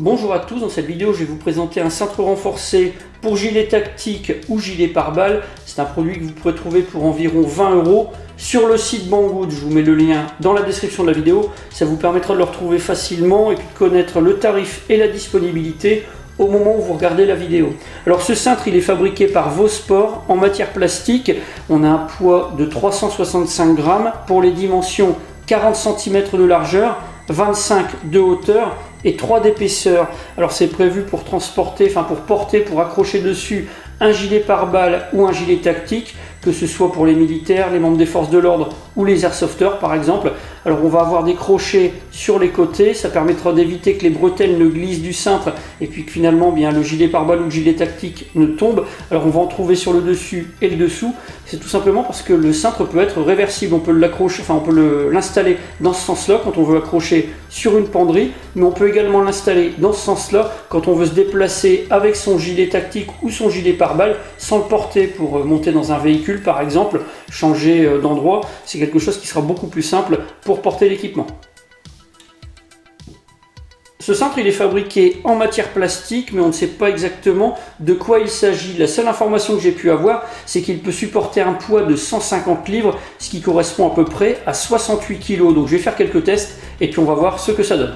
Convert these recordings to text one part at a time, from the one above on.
Bonjour à tous, dans cette vidéo je vais vous présenter un cintre renforcé pour gilet tactique ou gilet pare-balles. C'est un produit que vous pourrez trouver pour environ 20 € sur le site Banggood. Je vous mets le lien dans la description de la vidéo. Ça vous permettra de le retrouver facilement et de connaître le tarif et la disponibilité au moment où vous regardez la vidéo. Alors ce cintre il est fabriqué par Vosport en matière plastique. On a un poids de 365 grammes pour les dimensions 40 cm de largeur, 25 de hauteur et 3 d'épaisseur. Alors c'est prévu pour transporter, pour porter, pour accrocher dessus un gilet pare-balles ou un gilet tactique, que ce soit pour les militaires, les membres des forces de l'ordre ou les airsofters par exemple. Alors on va avoir des crochets sur les côtés, ça permettra d'éviter que les bretelles ne glissent du cintre et puis que finalement le gilet pare-balles ou le gilet tactique ne tombe. Alors on va en trouver sur le dessus et le dessous. C'est tout simplement parce que le cintre peut être réversible, on peut l'accrocher, on peut l'installer dans ce sens-là quand on veut accrocher sur une penderie, mais on peut également l'installer dans ce sens-là quand on veut se déplacer avec son gilet tactique ou son gilet pare-balles sans le porter pour monter dans un véhicule par exemple, changer d'endroit. C'est quelque chose qui sera beaucoup plus simple pour porter l'équipement. Ce cintre il est fabriqué en matière plastique, mais on ne sait pas exactement de quoi il s'agit. La seule information que j'ai pu avoir, c'est qu'il peut supporter un poids de 150 livres, ce qui correspond à peu près à 68 kg. Donc je vais faire quelques tests et puis on va voir ce que ça donne.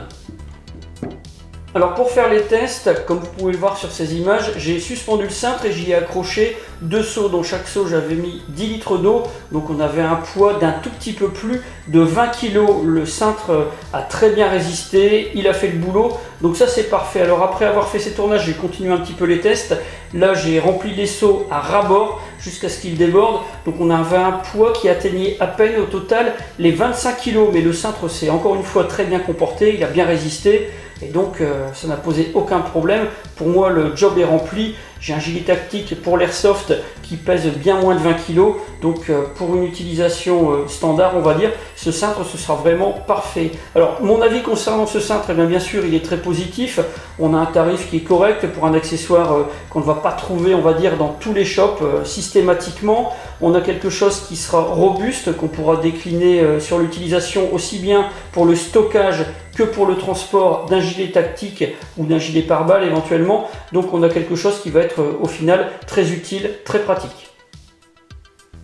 Alors pour faire les tests, comme vous pouvez le voir sur ces images, j'ai suspendu le cintre et j'y ai accroché 2 seaux. Dans chaque seau j'avais mis 10 litres d'eau, donc on avait un poids d'un tout petit peu plus de 20 kg. Le cintre a très bien résisté, il a fait le boulot, donc ça c'est parfait. Alors après avoir fait ces tournages, j'ai continué un petit peu les tests. Là j'ai rempli les seaux à ras-bord jusqu'à ce qu'ils débordent, donc on avait un poids qui atteignait à peine au total les 25 kg, mais le cintre s'est encore une fois très bien comporté, il a bien résisté. Et donc ça n'a posé aucun problème. Pour moi le job est rempli. J'ai un gilet tactique pour l'airsoft qui pèse bien moins de 20 kg. Donc pour une utilisation standard on va dire, ce cintre ce sera vraiment parfait. Alors mon avis concernant ce cintre, bien sûr il est très positif. On a un tarif qui est correct pour un accessoire qu'on ne va pas trouver on va dire dans tous les shops systématiquement. On a quelque chose qui sera robuste, qu'on pourra décliner sur l'utilisation aussi bien pour le stockage que pour le transport d'un gilet tactique ou d'un gilet pare-balles éventuellement. Donc on a quelque chose qui va être au final très utile, très pratique.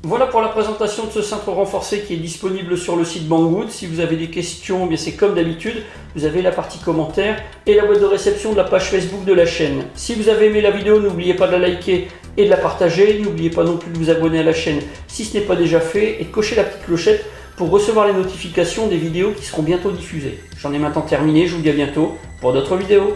Voilà pour la présentation de ce cintre renforcé qui est disponible sur le site Banggood. Si vous avez des questions, c'est comme d'habitude, vous avez la partie commentaires et la boîte de réception de la page Facebook de la chaîne. Si vous avez aimé la vidéo, n'oubliez pas de la liker et de la partager. N'oubliez pas non plus de vous abonner à la chaîne si ce n'est pas déjà fait et de cocher la petite clochette pour recevoir les notifications des vidéos qui seront bientôt diffusées. J'en ai maintenant terminé, je vous dis à bientôt pour d'autres vidéos.